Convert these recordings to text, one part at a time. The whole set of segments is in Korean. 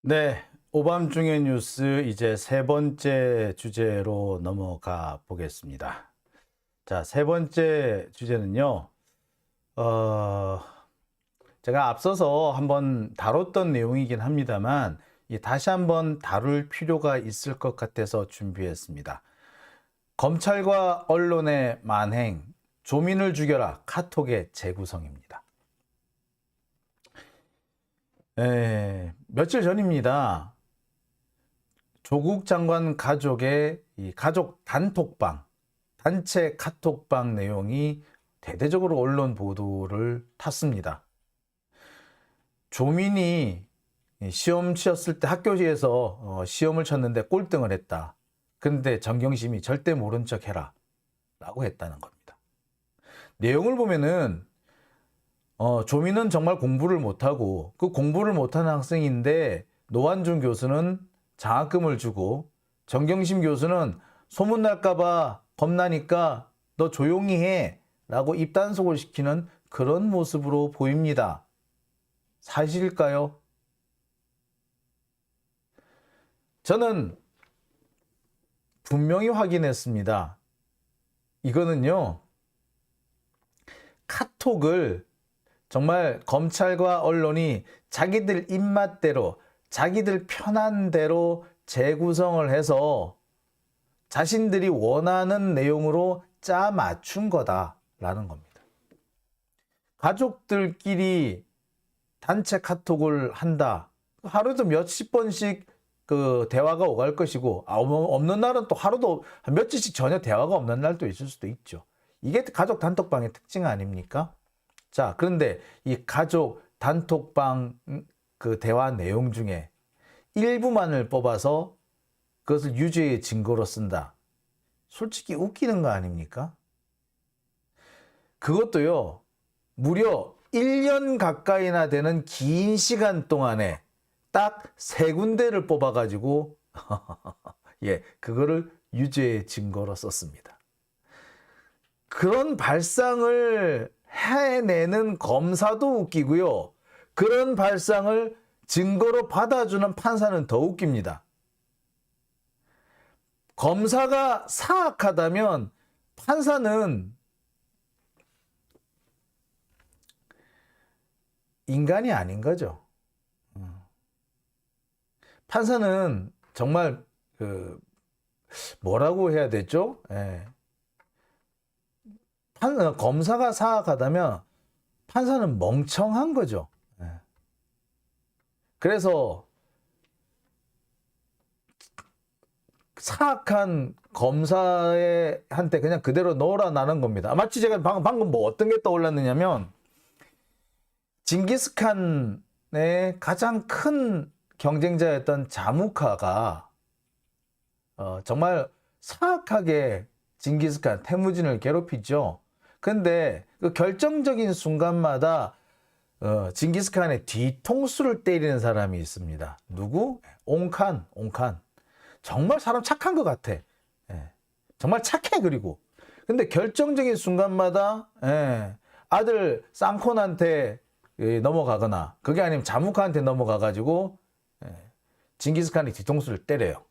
네, 오밤중의 뉴스 이제 세 번째 주제로 넘어가 보겠습니다. 자, 세 번째 주제는요. 어, 제가 앞서서 한번 다뤘던 내용이긴 합니다만 다시 한번 다룰 필요가 있을 것 같아서 준비했습니다. 검찰과 언론의 만행, 조민을 죽여라 카톡의 재구성입니다. 며칠 전입니다. 조국 장관 가족의 이 가족 단톡방, 단체 카톡방 내용이 대대적으로 언론 보도를 탔습니다. 조민이 시험 치었을 때 학교에서 시험을 쳤는데 꼴등을 했다. 근데 정경심이 절대 모른 척 해라. 라고 했다는 겁니다. 내용을 보면은 조민은 정말 공부를 못하고 그 공부를 못하는 학생인데 노환중 교수는 장학금을 주고 정경심 교수는 소문날까봐 겁나니까 너 조용히 해 라고 입단속을 시키는 그런 모습으로 보입니다. 사실일까요? 저는 분명히 확인했습니다. 이거는요, 카톡을 정말 검찰과 언론이 자기들 입맛대로 자기들 편한 대로 재구성을 해서 자신들이 원하는 내용으로 짜 맞춘 거다라는 겁니다. 가족들끼리 단체 카톡을 한다. 하루도 몇십 번씩 그 대화가 오갈 것이고 없는 날은 또 하루도 며칠씩 전혀 대화가 없는 날도 있을 수도 있죠. 이게 가족 단톡방의 특징 아닙니까? 자, 그런데 이 가족 단톡방 그 대화 내용 중에 일부만을 뽑아서 그것을 유죄의 증거로 쓴다. 솔직히 웃기는 거 아닙니까? 그것도요, 무려 1년 가까이나 되는 긴 시간 동안에 딱 세 군데를 뽑아가지고, 예, 그거를 유죄의 증거로 썼습니다. 그런 발상을 해내는 검사도 웃기고요. 그런 발상을 증거로 받아주는 판사는 더 웃깁니다. 검사가 사악하다면 판사는 인간이 아닌 거죠. 판사는 정말 뭐라고 해야 되죠? 예. 검사가 사악하다면 판사는 멍청한 거죠. 예. 그래서 사악한 검사한테 그냥 그대로 넣어라는 겁니다. 마치 제가 방금 뭐 어떤 게 떠올랐느냐면 징기스칸의 가장 큰 경쟁자였던 자무카가 정말 사악하게 징기스칸 태무진을 괴롭히죠. 근데 그 결정적인 순간마다 징기스칸의 뒤통수를 때리는 사람이 있습니다. 누구? 옹칸. 정말 사람 착한 것 같아. 예. 정말 착해. 그리고 근데 결정적인 순간마다 아들 쌍콘한테 넘어가거나 그게 아니면 자무카한테 넘어가가지고 징기스칸의 뒤통수를 때려요.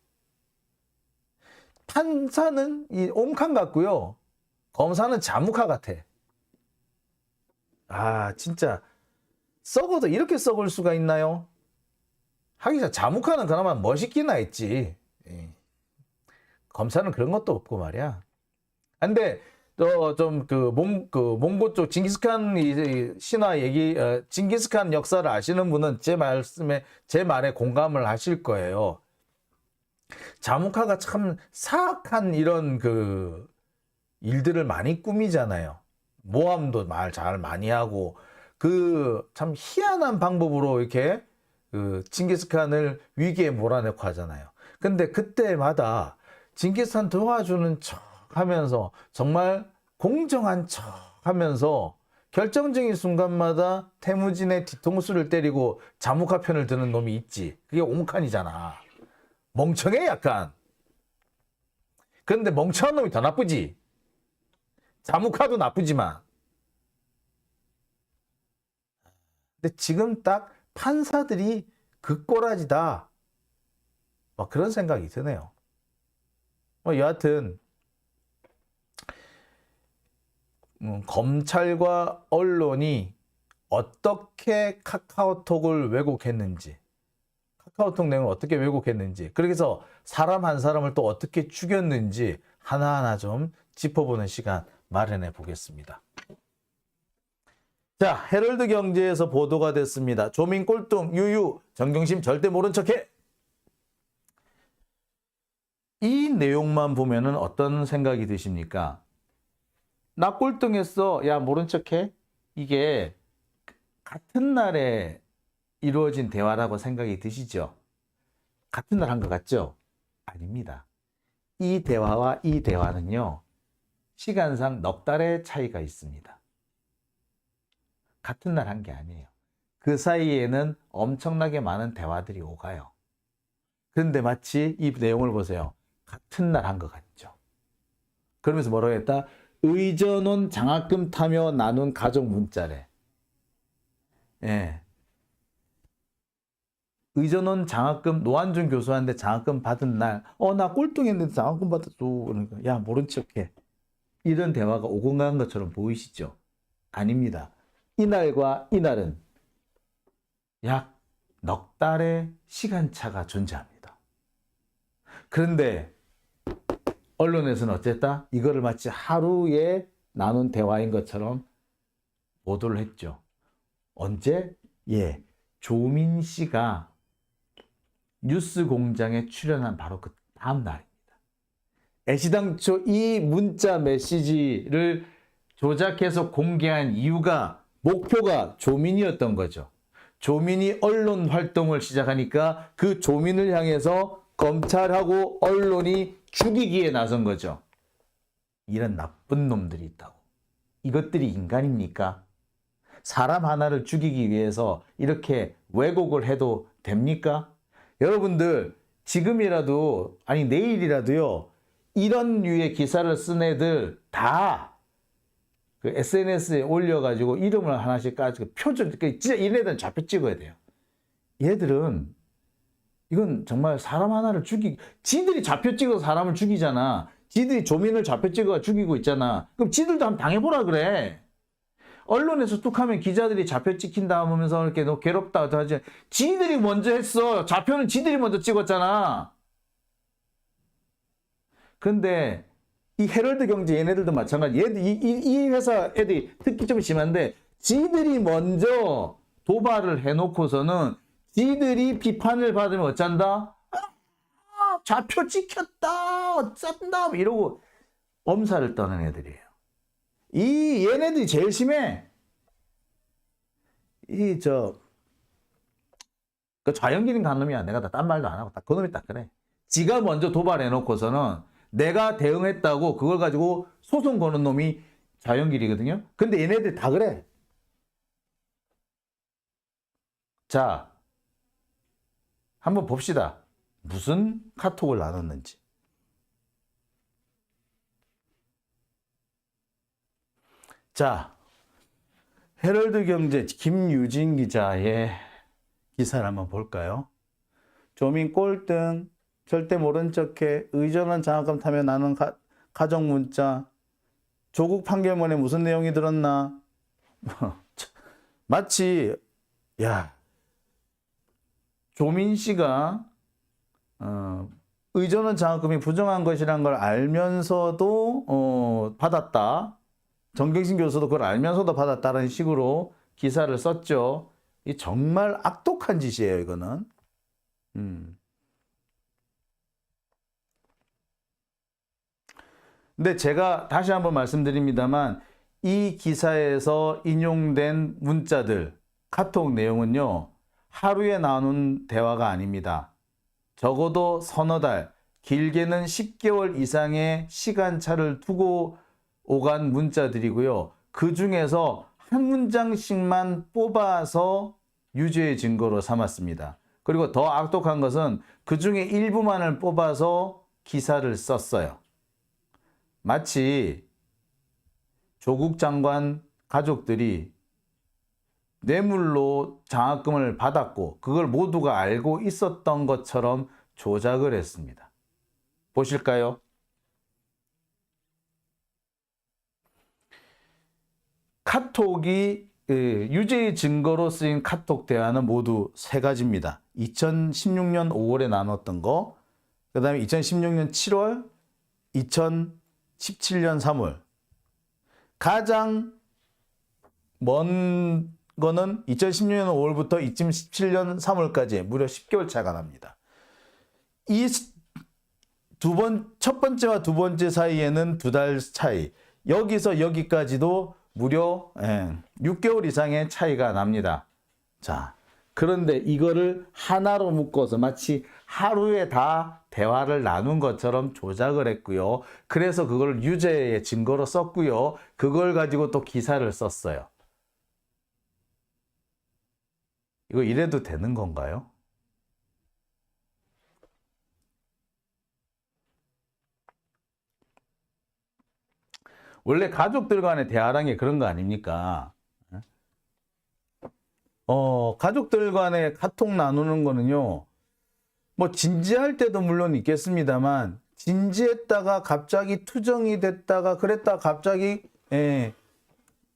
판사는 이 옹칸 같고요. 검사는 자무카 같아. 아, 진짜 썩어도 이렇게 썩을 수가 있나요? 하기사 자무카는 그나마 멋있기나 했지. 검사는 그런 것도 없고 말이야. 근데 몽고 쪽 징기스칸 신화 얘기, 징기스칸 역사를 아시는 분은 제 말에 공감을 하실 거예요. 자무카가 참 사악한 이런 일들을 많이 꾸미잖아요. 모함도 잘 많이 하고 참 희한한 방법으로 이렇게 징기스칸을 위기에 몰아넣고 하잖아요. 근데 그때마다 징기스칸 도와주는 척 하면서 정말 공정한 척 하면서 결정적인 순간마다 태무진의 뒤통수를 때리고 자무카 편을 드는 놈이 있지. 그게 옹칸이잖아. 멍청해 약간. 그런데 멍청한 놈이 더 나쁘지. 자무카도 나쁘지만. 근데 지금 딱 판사들이 그 꼬라지다. 막 그런 생각이 드네요. 여하튼 검찰과 언론이 어떻게 카카오톡을 왜곡했는지, 카카오톡 내용을 어떻게 왜곡했는지, 그래서 사람 한 사람을 또 어떻게 죽였는지 하나하나 좀 짚어보는 시간 마련해 보겠습니다. 자, 헤럴드 경제에서 보도가 됐습니다. 조민 꼴등 유유, 정경심 절대 모른 척해. 이 내용만 보면은 어떤 생각이 드십니까? 나 꼴등했어. 야, 모른 척해. 이게 같은 날에 이루어진 대화라고 생각이 드시죠? 같은 날 한 것 같죠? 아닙니다. 이 대화와 이 대화는요, 시간상 넉 달의 차이가 있습니다. 같은 날 한 게 아니에요. 그 사이에는 엄청나게 많은 대화들이 오가요. 그런데 마치 이 내용을 보세요. 같은 날 한 것 같죠? 그러면서 뭐라고 했다? 의전원 장학금 타며 나눈 가족 문자래. 예. 의전원 장학금, 노한준 교수한테 장학금 받은 날, 나 꼴등했는데 장학금 받았어. 그러니까, 야, 모른 척해. 이런 대화가 오고 간 것처럼 보이시죠? 아닙니다. 이날과 이날은 약 넉 달의 시간차가 존재합니다. 그런데 언론에서는 어쨌다? 이거를 마치 하루에 나눈 대화인 것처럼 보도를 했죠. 언제? 예, 조민 씨가 뉴스공장에 출연한 바로 그 다음 날입니다. 애시당초 이 문자 메시지를 조작해서 공개한 이유가, 목표가 조민이었던 거죠. 조민이 언론 활동을 시작하니까 그 조민을 향해서 검찰하고 언론이 죽이기에 나선 거죠. 이런 나쁜 놈들이 있다고. 이것들이 인간입니까? 사람 하나를 죽이기 위해서 이렇게 왜곡을 해도 됩니까? 여러분들 지금이라도, 아니 내일이라도요, 이런 류의 기사를 쓴 애들 다 그 SNS에 올려가지고 이름을 하나씩 까지고 표절, 진짜 이런 애들은 잡혀 찍어야 돼요. 얘들은 이건 정말 사람 하나를 지들이 잡혀 찍어서 사람을 죽이잖아. 지들이 조민을 잡혀 찍어 죽이고 있잖아. 그럼 지들도 한번 당해보라 그래. 언론에서 뚝 하면 기자들이 잡혀 찍힌다 하면서 이렇게 너 괴롭다 하지. 지들이 먼저 했어. 좌표는 지들이 먼저 찍었잖아. 근데 이 헤럴드 경제 얘네들도 마찬가지. 이 회사 애들이 특히 좀 심한데, 지들이 먼저 도발을 해놓고서는 지들이 비판을 받으면 어쩐다? 좌표 찍혔다, 어쩐다, 이러고 엄살을 떠는 애들이에요. 얘네들이 제일 심해. 그 좌연기린 간 놈이야. 내가 딴 말도 안 하고 딱 그 놈이 딱 그래. 지가 먼저 도발해놓고서는 내가 대응했다고 그걸 가지고 소송 거는 놈이 좌연길이거든요. 근데 얘네들 다 그래. 자, 한번 봅시다. 무슨 카톡을 나눴는지. 자, 헤럴드 경제 김유진 기자의 기사를 한번 볼까요? 조민 꼴등, 절대 모른 척해, 의전원 장학금 타며 나눈 가족 문자, 조국 판결문에 무슨 내용이 들었나? 마치, 야, 조민 씨가 의전원 장학금이 부정한 것이란 걸 알면서도 받았다. 정경심 교수도 그걸 알면서도 받았다는 식으로 기사를 썼죠. 이 정말 악독한 짓이에요, 이거는. 근데 제가 다시 한번 말씀드립니다만, 이 기사에서 인용된 문자들, 카톡 내용은요, 하루에 나눈 대화가 아닙니다. 적어도 서너 달, 길게는 10개월 이상의 시간차를 두고 오간 문자들이고요. 그 중에서 한 문장씩만 뽑아서 유죄의 증거로 삼았습니다. 그리고 더 악독한 것은 그 중에 일부만을 뽑아서 기사를 썼어요. 마치 조국 장관 가족들이 뇌물로 장학금을 받았고 그걸 모두가 알고 있었던 것처럼 조작을 했습니다. 보실까요? 카톡이 유죄의 증거로 쓰인 카톡 대화는 모두 세 가지입니다. 2016년 5월에 나눴던 거, 그 다음에 2016년 7월, 2017년 3월. 가장 먼 거는 2016년 5월부터 2017년 3월까지 무려 10개월 차가 납니다. 이 첫 번째와 두 번째 사이에는 2달 차이, 여기서 여기까지도 무려 6개월 이상의 차이가 납니다. 자, 그런데 이거를 하나로 묶어서 마치 하루에 다 대화를 나눈 것처럼 조작을 했고요. 그래서 그걸 유죄의 증거로 썼고요. 그걸 가지고 또 기사를 썼어요. 이거 이래도 되는 건가요? 원래 가족들 간의 대화란 게 그런 거 아닙니까? 가족들 간에 카톡 나누는 거는요, 뭐 진지할 때도 물론 있겠습니다만, 진지했다가 갑자기 투정이 됐다가 그랬다가 갑자기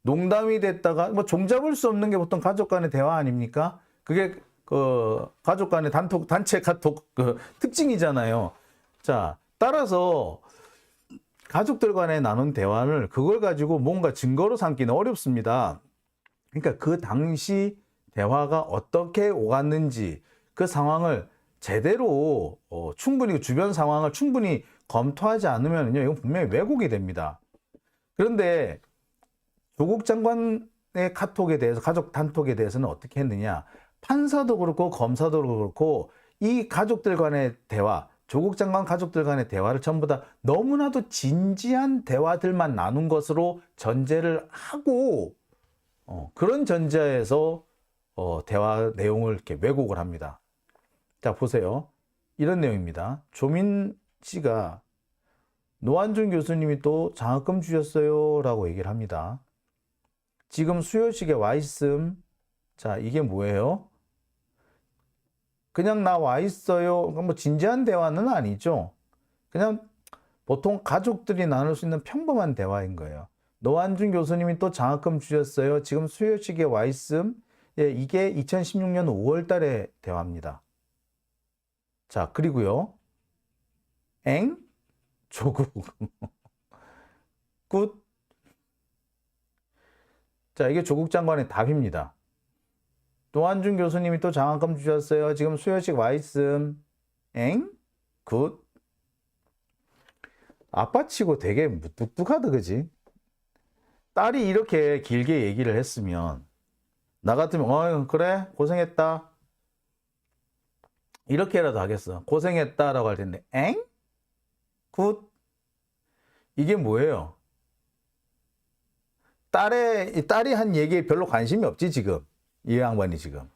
농담이 됐다가 뭐 종잡을 수 없는 게 보통 가족 간의 대화 아닙니까? 그게 가족 간의 단체 카톡 특징이잖아요. 자, 따라서 가족들 간에 나눈 대화를 그걸 가지고 뭔가 증거로 삼기는 어렵습니다. 그러니까 그 당시 대화가 어떻게 오갔는지 그 상황을 제대로 충분히 주변 상황을 충분히 검토하지 않으면요, 이건 분명히 왜곡이 됩니다. 그런데 조국 장관의 카톡에 대해서, 가족 단톡에 대해서는 어떻게 했느냐? 판사도 그렇고 검사도 그렇고 이 가족들 간의 대화, 조국 장관 가족들 간의 대화를 전부 다 너무나도 진지한 대화들만 나눈 것으로 전제를 하고 그런 전제에서 대화 내용을 이렇게 왜곡을 합니다. 자, 보세요. 이런 내용입니다. 조민 씨가 노한준 교수님이 또 장학금 주셨어요 라고 얘기를 합니다. 지금 수요식에 와 있음. 자, 이게 뭐예요? 그냥 나 와 있어요. 뭐 진지한 대화는 아니죠. 그냥 보통 가족들이 나눌 수 있는 평범한 대화인 거예요. 노한준 교수님이 또 장학금 주셨어요. 지금 수요식에 와 있음. 예, 이게 2016년 5월 달의 대화입니다. 자, 그리고요. 엥? 조국. 굿. 자, 이게 조국 장관의 답입니다. 노한준 교수님이 또 장학금 주셨어요. 지금 수요식 와 있음. 엥? 굿. 아빠치고 되게 무뚝뚝하다, 그지? 딸이 이렇게 길게 얘기를 했으면 나 같으면 그래 고생했다 이렇게라도 하겠어. 고생했다라고 할 텐데 엥? 굿. 이게 뭐예요? 딸이 한 얘기에 별로 관심이 없지 지금. 이 양반이 지금.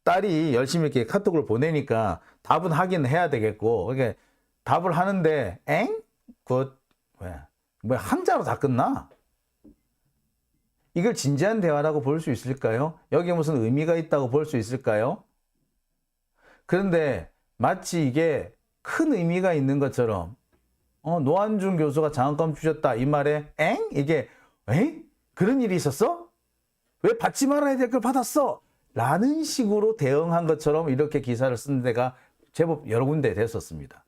딸이 열심히 이렇게 카톡을 보내니까 답은 하긴 해야 되겠고, 그러니까 답을 하는데 엥? 굿. 왜? 뭐 한자로 다 끝나? 이걸 진지한 대화라고 볼 수 있을까요? 여기에 무슨 의미가 있다고 볼 수 있을까요? 그런데 마치 이게 큰 의미가 있는 것처럼 노한준 교수가 장학금 주셨다 이 말에 엥? 이게 에? 그런 일이 있었어? 왜 받지 말아야 될 걸 받았어? 라는 식으로 대응한 것처럼 이렇게 기사를 쓴 데가 제법 여러 군데 됐었습니다.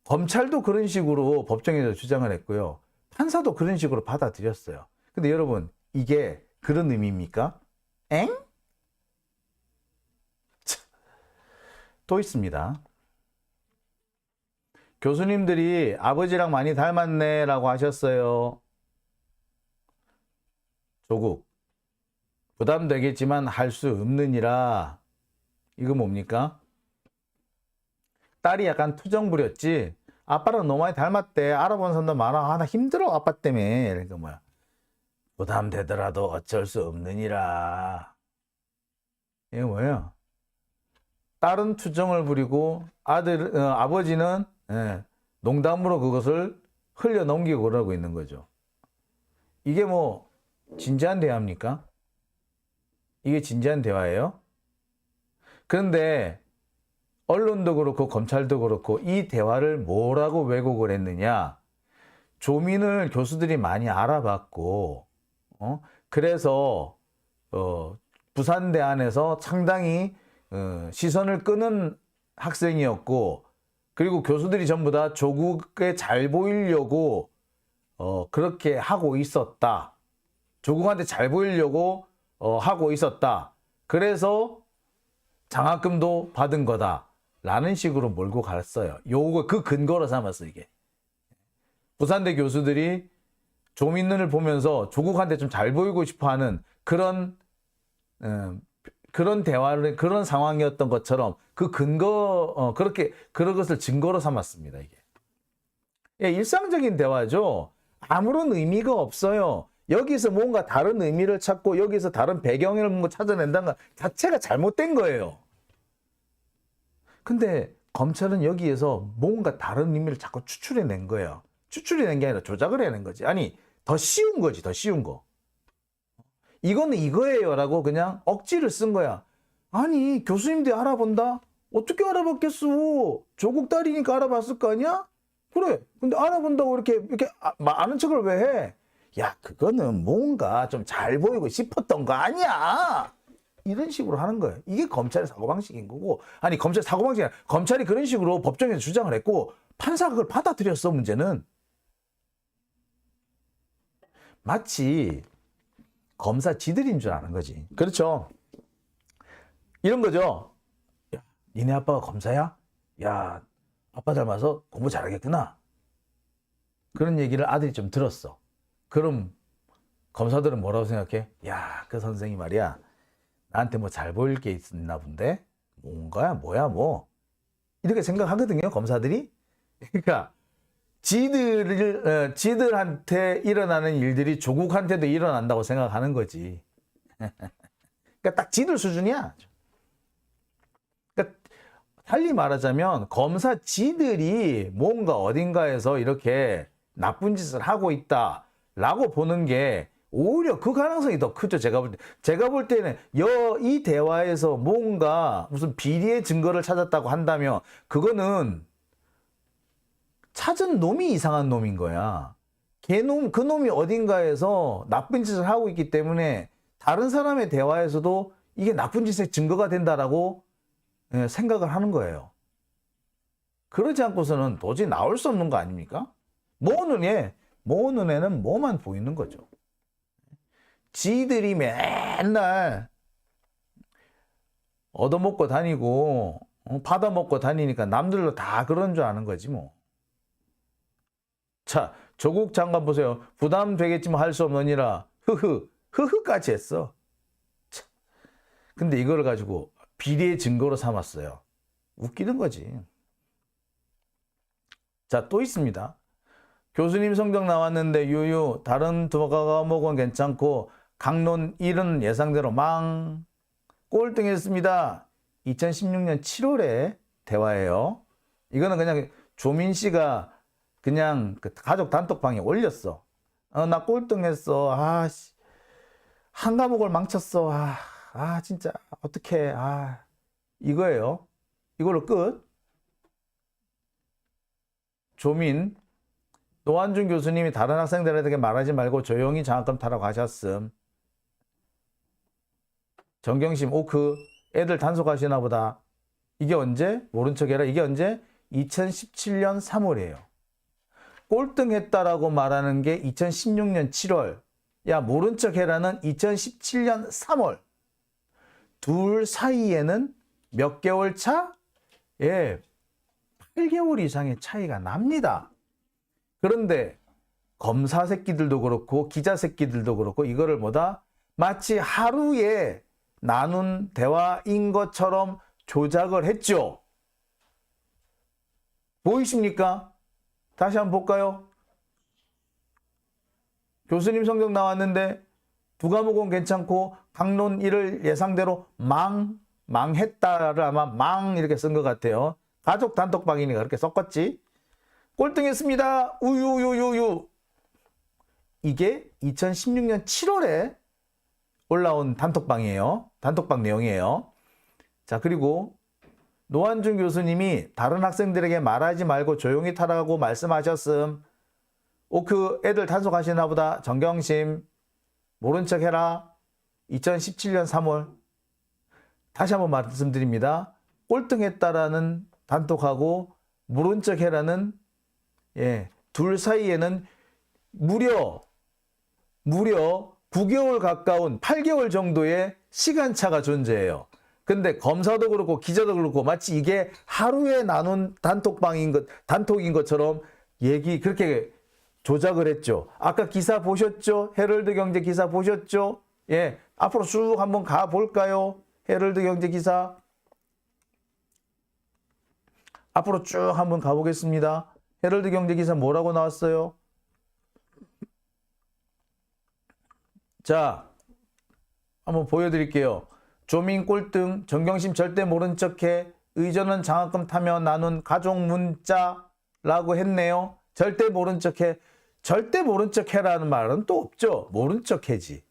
검찰도 그런 식으로 법정에서 주장을 했고요. 판사도 그런 식으로 받아들였어요. 근데 여러분, 이게 그런 의미입니까? 엥? 또 있습니다. 교수님들이 아버지랑 많이 닮았네 라고 하셨어요. 조국. 부담되겠지만 할 수 없느니라. 이거 뭡니까? 딸이 약간 투정 부렸지. 아빠랑 너무 많이 닮았대. 알아본 사람도 많아. 나 힘들어 아빠 때문에. 그러니까 뭐야. 부담되더라도 어쩔 수 없느니라. 이게 뭐예요? 딸은 투정을 부리고 아버지는 농담으로 그것을 흘려 넘기고 그러고 있는 거죠. 이게 뭐 진지한 대화입니까? 이게 진지한 대화예요? 그런데 언론도 그렇고 검찰도 그렇고 이 대화를 뭐라고 왜곡을 했느냐? 조민을 교수들이 많이 알아봤고, 그래서 부산대 안에서 상당히 시선을 끄는 학생이었고, 그리고 교수들이 전부 다 조국에 잘 보이려고 그렇게 하고 있었다. 조국한테 잘 보이려고 하고 있었다. 그래서 장학금도 받은 거다. 라는 식으로 몰고 갔어요. 요거 그 근거로 삼았어 이게. 부산대 교수들이 조민은을 보면서 조국한테 좀 잘 보이고 싶어하는 그런 대화를 그런 상황이었던 것처럼 그 근거 그렇게 그런 것을 증거로 삼았습니다 이게. 예, 일상적인 대화죠. 아무런 의미가 없어요. 여기서 뭔가 다른 의미를 찾고 여기서 다른 배경을 뭔가 찾아낸다는 것 자체가 잘못된 거예요. 근데 검찰은 여기에서 뭔가 다른 의미를 자꾸 추출해낸 거예요. 추출해낸 게 아니라 조작을 해낸 거지. 아니, 더 쉬운 거지, 더 쉬운 거. 이거는 이거예요 라고 그냥 억지를 쓴 거야. 아니, 교수님들이 알아본다? 어떻게 알아봤겠어? 조국 딸이니까 알아봤을 거 아니야? 그래. 근데 알아본다고 이렇게 아는 척을 왜 해? 야, 그거는 뭔가 좀 잘 보이고 싶었던 거 아니야? 이런 식으로 하는 거예요. 이게 검찰의 사고방식인 거고, 아니, 검찰 사고방식이 아니라 검찰이 그런 식으로 법정에서 주장을 했고, 판사가 그걸 받아들였어, 문제는. 마치 검사 지들인 줄 아는 거지. 그렇죠? 이런 거죠. 야, 니네 아빠가 검사야? 야, 아빠 닮아서 공부 잘하겠구나. 그런 얘기를 아들이 좀 들었어. 그럼 검사들은 뭐라고 생각해? 야, 그 선생이 말이야. 나한테 뭐 잘 보일 게 있나 본데? 뭔가야, 뭐야, 뭐. 이렇게 생각하거든요, 검사들이. 그러니까, 지들한테 일어나는 일들이 조국한테도 일어난다고 생각하는 거지. 그러니까 딱 지들 수준이야. 그러니까 달리 말하자면 검사 지들이 뭔가 어딘가에서 이렇게 나쁜 짓을 하고 있다라고 보는 게 오히려 그 가능성이 더 크죠. 제가 볼 때는 이 대화에서 뭔가 무슨 비리의 증거를 찾았다고 한다면 그거는 찾은 놈이 이상한 놈인 거야. 그 놈이 어딘가에서 나쁜 짓을 하고 있기 때문에 다른 사람의 대화에서도 이게 나쁜 짓의 증거가 된다라고 생각을 하는 거예요. 그러지 않고서는 도저히 나올 수 없는 거 아닙니까? 모 눈에는 뭐만 보이는 거죠. 지들이 맨날 얻어먹고 다니고 받아먹고 다니니까 남들도 다 그런 줄 아는 거지 뭐. 자, 조국 장관 보세요. 부담되겠지만 할 수 없느니라. 흐흐까지 했어. 참. 근데 이걸 가지고 비리의 증거로 삼았어요. 웃기는 거지. 자, 또 있습니다. 교수님 성적 나왔는데 유유 다른 두 과목은 괜찮고 강론 1은 예상대로 망 꼴등했습니다. 2016년 7월에 대화예요. 이거는 그냥 조민 씨가 그냥 그 가족 단톡방에 올렸어. 나 꼴등했어. 한 과목을 망쳤어. 진짜 어떡해. 이거예요. 이걸로 끝. 조민 노한준 교수님이 다른 학생들에게 말하지 말고 조용히 장학금 타라고 하셨음. 정경심 오크 애들 단속하시나 보다. 이게 언제? 모른 척해라. 이게 언제? 2017년 3월이에요. 꼴등했다라고 말하는 게 2016년 7월. 야, 모른 척해라는 2017년 3월. 둘 사이에는 몇 개월 차? 예, 8개월 이상의 차이가 납니다. 그런데 검사 새끼들도 그렇고 기자 새끼들도 그렇고 이거를 뭐다? 마치 하루에 나눈 대화인 것처럼 조작을 했죠. 보이십니까? 다시 한번 볼까요? 교수님 성적 나왔는데 두 과목은 괜찮고 강론 1을 예상대로 망했다를 아마 망 이렇게 쓴 것 같아요. 가족 단톡방이니까 그렇게 썼겠지. 꼴등했습니다. 우유유유유. 이게 2016년 7월에 올라온 단톡방이에요. 단톡방 내용이에요. 자, 그리고 노한준 교수님이 다른 학생들에게 말하지 말고 조용히 타라고 말씀하셨음. 그 애들 단속하시나 보다. 정경심 모른 척 해라. 2017년 3월. 다시 한번 말씀드립니다. 꼴등했다라는 단톡하고 모른 척 해라는 둘 사이에는 무려 9개월 가까운 8개월 정도의 시간차가 존재해요. 근데 검사도 그렇고 기자도 그렇고 마치 이게 하루에 나눈 단톡인 것처럼 그렇게 조작을 했죠. 아까 기사 보셨죠? 헤럴드 경제 기사 보셨죠? 앞으로 쭉 한번 가볼까요? 헤럴드 경제 기사. 앞으로 쭉 한번 가보겠습니다. 헤럴드 경제 기사 뭐라고 나왔어요? 자, 한번 보여드릴게요. 조민 꼴등, 정경심 절대 모른 척해, 의전은 장학금 타며 나눈 가족 문자라고 했네요. 절대 모른 척해. 절대 모른 척해라는 말은 또 없죠. 모른 척해지.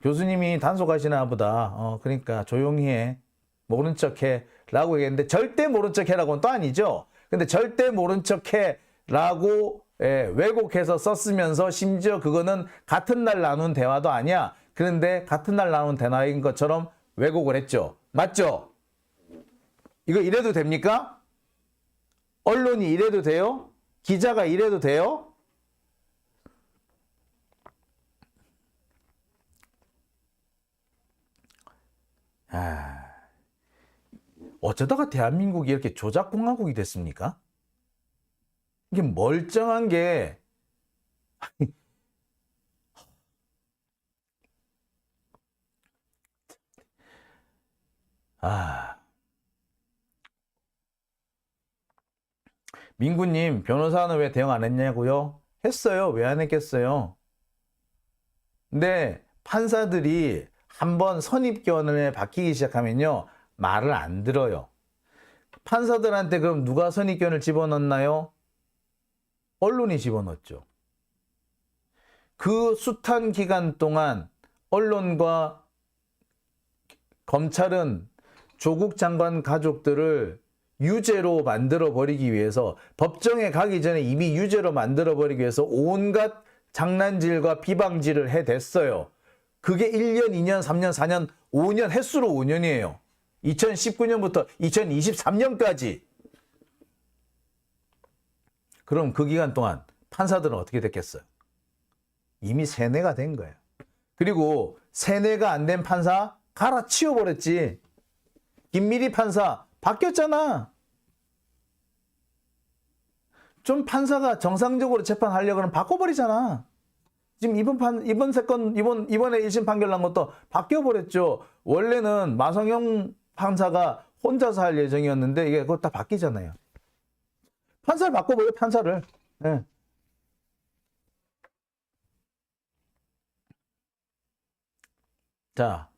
교수님이 단속하시나 보다. 그러니까 조용히 해. 모른 척해. 라고 얘기했는데 절대 모른 척해라고는 또 아니죠. 근데 절대 모른 척해라고 왜곡해서 썼으면서 심지어 그거는 같은 날 나눈 대화도 아니야. 그런데 같은 날 나눈 대화인 것처럼 왜곡을 했죠. 맞죠? 이거 이래도 됩니까? 언론이 이래도 돼요? 기자가 이래도 돼요? 어쩌다가 대한민국이 이렇게 조작공화국이 됐습니까? 이게 멀쩡한 게 민구님, 변호사는 왜 대응 안 했냐고요? 했어요. 왜 안 했겠어요? 근데 판사들이 한번 선입견에 박히기 시작하면요, 말을 안 들어요. 판사들한테 그럼 누가 선입견을 집어넣나요? 언론이 집어넣었죠. 그 숱한 기간 동안 언론과 검찰은 조국 장관 가족들을 유죄로 만들어버리기 위해서, 법정에 가기 전에 이미 유죄로 만들어버리기 위해서 온갖 장난질과 비방질을 해댔어요. 그게 1년, 2년, 3년, 4년, 5년, 횟수로 5년이에요. 2019년부터 2023년까지. 그럼 그 기간 동안 판사들은 어떻게 됐겠어요? 이미 세뇌가 된 거예요. 그리고 세뇌가 안 된 판사 갈아치워버렸지. 김미리 판사 바뀌었잖아. 좀 판사가 정상적으로 재판하려고 하면 바꿔버리잖아. 지금 이번에 1심 판결 난 것도 바뀌어버렸죠. 원래는 마성영 판사가 혼자서 할 예정이었는데 이게 그거 다 바뀌잖아요. 판사를 바꿔버려, 판사를. 네. 자,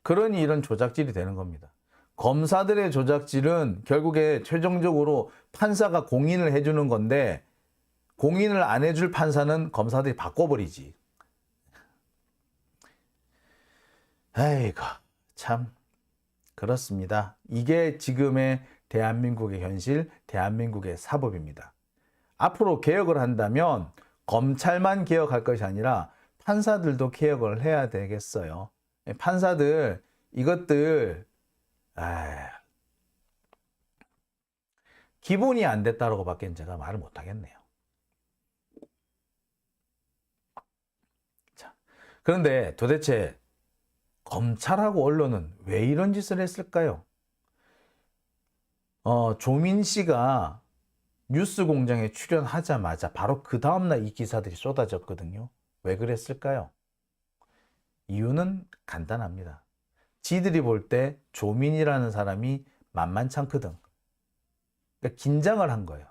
그러니 이런 조작질이 되는 겁니다. 검사들의 조작질은 결국에 최종적으로 판사가 공인을 해주는 건데, 공인을 안 해줄 판사는 검사들이 바꿔버리지. 아이고, 참 그렇습니다. 이게 지금의 대한민국의 현실, 대한민국의 사법입니다. 앞으로 개혁을 한다면 검찰만 개혁할 것이 아니라 판사들도 개혁을 해야 되겠어요. 판사들 이것들 기본이 안 됐다고 밖에 제가 말을 못 하겠네요. 자, 그런데 도대체 검찰하고 언론은 왜 이런 짓을 했을까요? 조민 씨가 뉴스공장에 출연하자마자 바로 그 다음날 이 기사들이 쏟아졌거든요. 왜 그랬을까요? 이유는 간단합니다. 지들이 볼 때 조민이라는 사람이 만만찮거든. 그러니까 긴장을 한 거예요.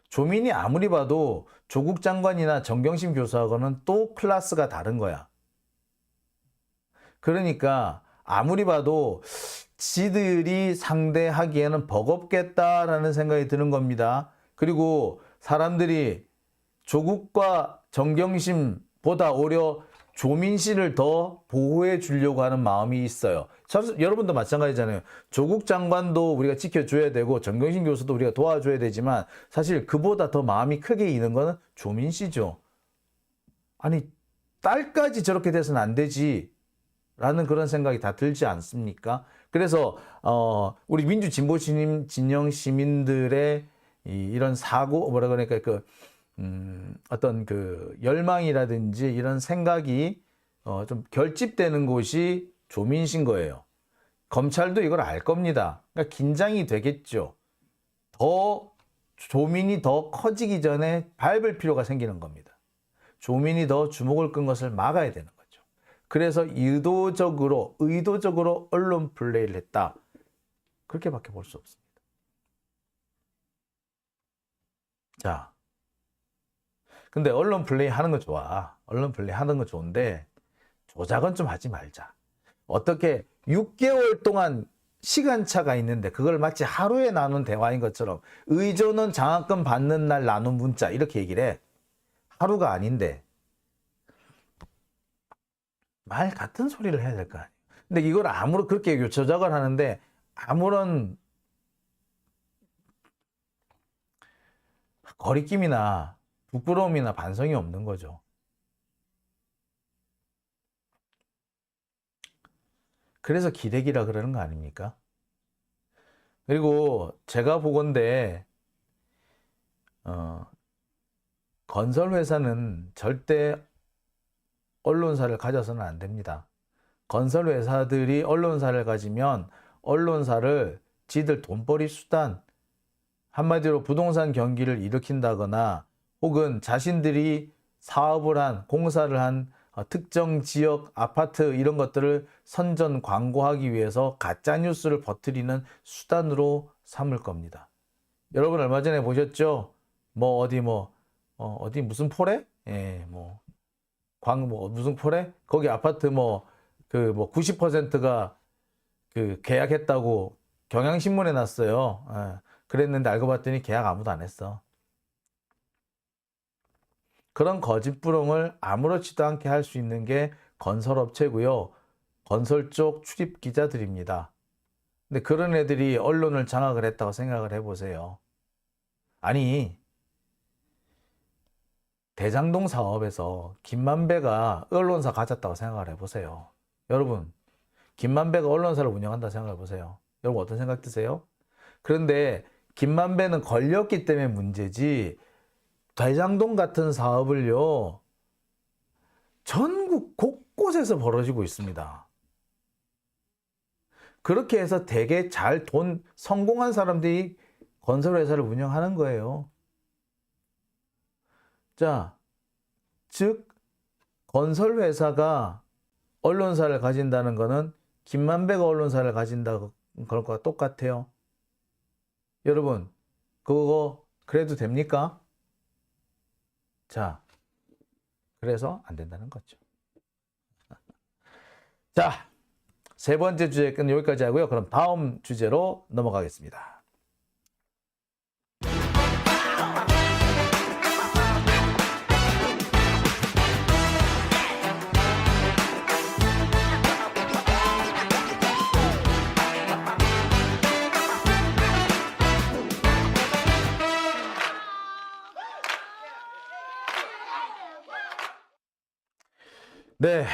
조민이 아무리 봐도 조국 장관이나 정경심 교수하고는 또 클래스가 다른 거야. 그러니까 아무리 봐도 지들이 상대하기에는 버겁겠다라는 생각이 드는 겁니다. 그리고 사람들이 조국과 정경심 보다 오히려 조민 씨를 더 보호해 주려고 하는 마음이 있어요. 여러분도 마찬가지잖아요. 조국 장관도 우리가 지켜줘야 되고 정경심 교수도 우리가 도와줘야 되지만 사실 그보다 더 마음이 크게 있는 거는 조민 씨죠. 아니 딸까지 저렇게 돼서는 안 되지 라는 그런 생각이 다 들지 않습니까? 그래서 우리 민주 진보 진영 시민들의 이런 사고 뭐라 그러니까 어떤 그 열망이라든지 이런 생각이 좀 결집되는 곳이 조민신 거예요. 검찰도 이걸 알 겁니다. 그러니까 긴장이 되겠죠. 더 조민이 더 커지기 전에 밟을 필요가 생기는 겁니다. 조민이 더 주목을 끈 것을 막아야 되는 거죠. 그래서 의도적으로 언론 플레이를 했다. 그렇게밖에 볼 수 없습니다. 자, 근데 언론 플레이 하는 거 좋아. 언론 플레이 하는 거 좋은데 조작은 좀 하지 말자. 어떻게 6개월 동안 시간차가 있는데 그걸 마치 하루에 나눈 대화인 것처럼 의존은 장학금 받는 날 나눈 문자 이렇게 얘기를 해. 하루가 아닌데 말 같은 소리를 해야 될 거 아니에요. 근데 이걸 그렇게 조작을 하는데 아무런 거리낌이나 부끄러움이나 반성이 없는 거죠. 그래서 기레기라 그러는 거 아닙니까? 그리고 제가 보건대 건설회사는 절대 언론사를 가져서는 안 됩니다. 건설회사들이 언론사를 가지면 언론사를 지들 돈벌이 수단, 한마디로 부동산 경기를 일으킨다거나 혹은 자신들이 사업을 한, 공사를 한 특정 지역 아파트 이런 것들을 선전 광고하기 위해서 가짜뉴스를 퍼뜨리는 수단으로 삼을 겁니다. 여러분 얼마 전에 보셨죠? 어디 무슨 포레? 예, 무슨 포레? 거기 아파트 90%가 계약했다고 경향신문에 났어요. 예, 그랬는데 알고 봤더니 계약 아무도 안 했어. 그런 거짓부렁을 아무렇지도 않게 할 수 있는 게 건설업체고요. 건설 쪽 출입 기자들입니다. 근데 그런 애들이 언론을 장악을 했다고 생각을 해보세요. 아니, 대장동 사업에서 김만배가 언론사 가졌다고 생각을 해보세요. 여러분, 김만배가 언론사를 운영한다고 생각해 보세요. 여러분 어떤 생각 드세요? 그런데 김만배는 걸렸기 때문에 문제지 대장동 같은 사업을요 전국 곳곳에서 벌어지고 있습니다. 그렇게 해서 되게 성공한 사람들이 건설회사를 운영하는 거예요. 자, 즉 건설회사가 언론사를 가진다는 거는 김만배가 언론사를 가진다고 그럴 거와 똑같아요. 여러분 그거 그래도 됩니까? 자, 그래서 안 된다는 거죠. 자, 세 번째 주제는 여기까지 하고요. 그럼 다음 주제로 넘어가겠습니다. 네,